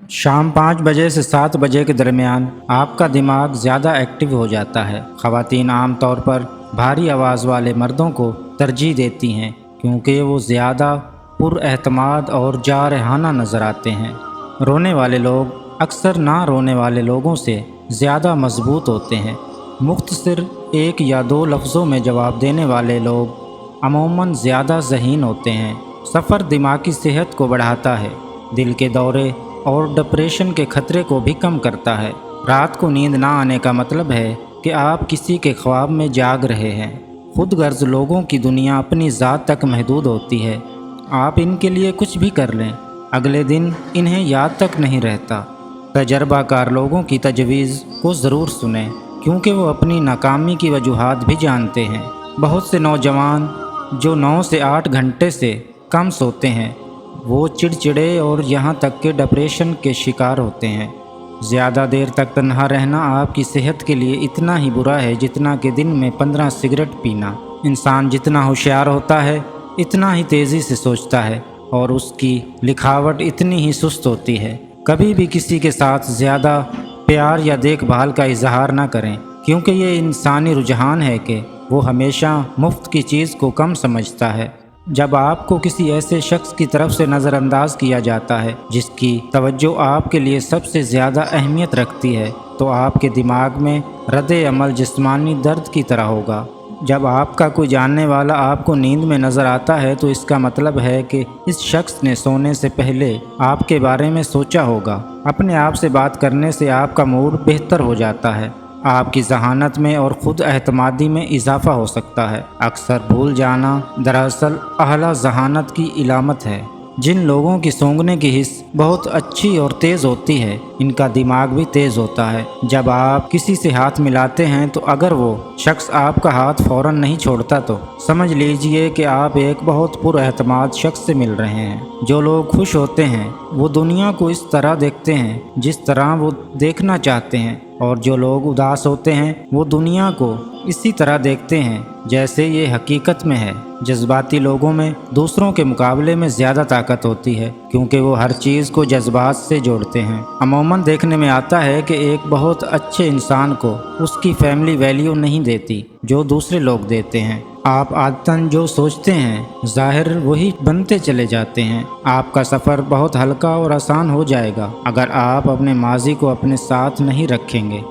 شام 5 بجے سے 7 بجے کے درمیان آپ کا دماغ زیادہ ایکٹیو ہو جاتا ہے۔ خواتین عام طور پر بھاری آواز والے مردوں کو ترجیح دیتی ہیں کیونکہ وہ زیادہ پر اعتماد اور جارحانہ نظر آتے ہیں۔ رونے والے لوگ اکثر نہ رونے والے لوگوں سے زیادہ مضبوط ہوتے ہیں۔ مختصر 1 یا 2 لفظوں میں جواب دینے والے لوگ عموماً زیادہ ذہین ہوتے ہیں۔ سفر دماغی صحت کو بڑھاتا ہے، دل کے دورے اور ڈپریشن کے خطرے کو بھی کم کرتا ہے۔ رات کو نیند نہ آنے کا مطلب ہے کہ آپ کسی کے خواب میں جاگ رہے ہیں۔ خود غرض لوگوں کی دنیا اپنی ذات تک محدود ہوتی ہے۔ آپ ان کے لیے کچھ بھی کر لیں، اگلے دن انہیں یاد تک نہیں رہتا۔ تجربہ کار لوگوں کی تجویز کو ضرور سنیں کیونکہ وہ اپنی ناکامی کی وجوہات بھی جانتے ہیں۔ بہت سے نوجوان جو 9 سے 8 گھنٹے سے کم سوتے ہیں وہ چڑچڑے اور یہاں تک کہ ڈپریشن کے شکار ہوتے ہیں۔ زیادہ دیر تک تنہا رہنا آپ کی صحت کے لیے اتنا ہی برا ہے جتنا کہ دن میں 15 سگریٹ پینا۔ انسان جتنا ہوشیار ہوتا ہے اتنا ہی تیزی سے سوچتا ہے اور اس کی لکھاوٹ اتنی ہی سست ہوتی ہے۔ کبھی بھی کسی کے ساتھ زیادہ پیار یا دیکھ بھال کا اظہار نہ کریں کیونکہ یہ انسانی رجحان ہے کہ وہ ہمیشہ مفت کی چیز کو کم سمجھتا ہے۔ جب آپ کو کسی ایسے شخص کی طرف سے نظر انداز کیا جاتا ہے جس کی توجہ آپ کے لیے سب سے زیادہ اہمیت رکھتی ہے تو آپ کے دماغ میں رد عمل جسمانی درد کی طرح ہوگا۔ جب آپ کا کوئی جاننے والا آپ کو نیند میں نظر آتا ہے تو اس کا مطلب ہے کہ اس شخص نے سونے سے پہلے آپ کے بارے میں سوچا ہوگا۔ اپنے آپ سے بات کرنے سے آپ کا موڈ بہتر ہو جاتا ہے، آپ کی ذہانت میں اور خود اعتمادی میں اضافہ ہو سکتا ہے۔ اکثر بھول جانا دراصل اعلیٰ ذہانت کی علامت ہے۔ جن لوگوں کی سونگنے کی حس بہت اچھی اور تیز ہوتی ہے ان کا دماغ بھی تیز ہوتا ہے۔ جب آپ کسی سے ہاتھ ملاتے ہیں تو اگر وہ شخص آپ کا ہاتھ فوراً نہیں چھوڑتا تو سمجھ لیجئے کہ آپ ایک بہت پر اعتماد شخص سے مل رہے ہیں۔ جو لوگ خوش ہوتے ہیں وہ دنیا کو اس طرح دیکھتے ہیں جس طرح وہ دیکھنا چاہتے ہیں، اور جو لوگ اداس ہوتے ہیں وہ دنیا کو اسی طرح دیکھتے ہیں جیسے یہ حقیقت میں ہے۔ جذباتی لوگوں میں دوسروں کے مقابلے میں زیادہ طاقت ہوتی ہے کیونکہ وہ ہر چیز کو جذبات سے جوڑتے ہیں۔ عموماً دیکھنے میں آتا ہے کہ ایک بہت اچھے انسان کو اس کی فیملی ویلیو نہیں دیتی جو دوسرے لوگ دیتے ہیں۔ آپ عادتاً جو سوچتے ہیں ظاہر وہی بنتے چلے جاتے ہیں۔ آپ کا سفر بہت ہلکا اور آسان ہو جائے گا اگر آپ اپنے ماضی کو اپنے ساتھ نہیں رکھیں گے۔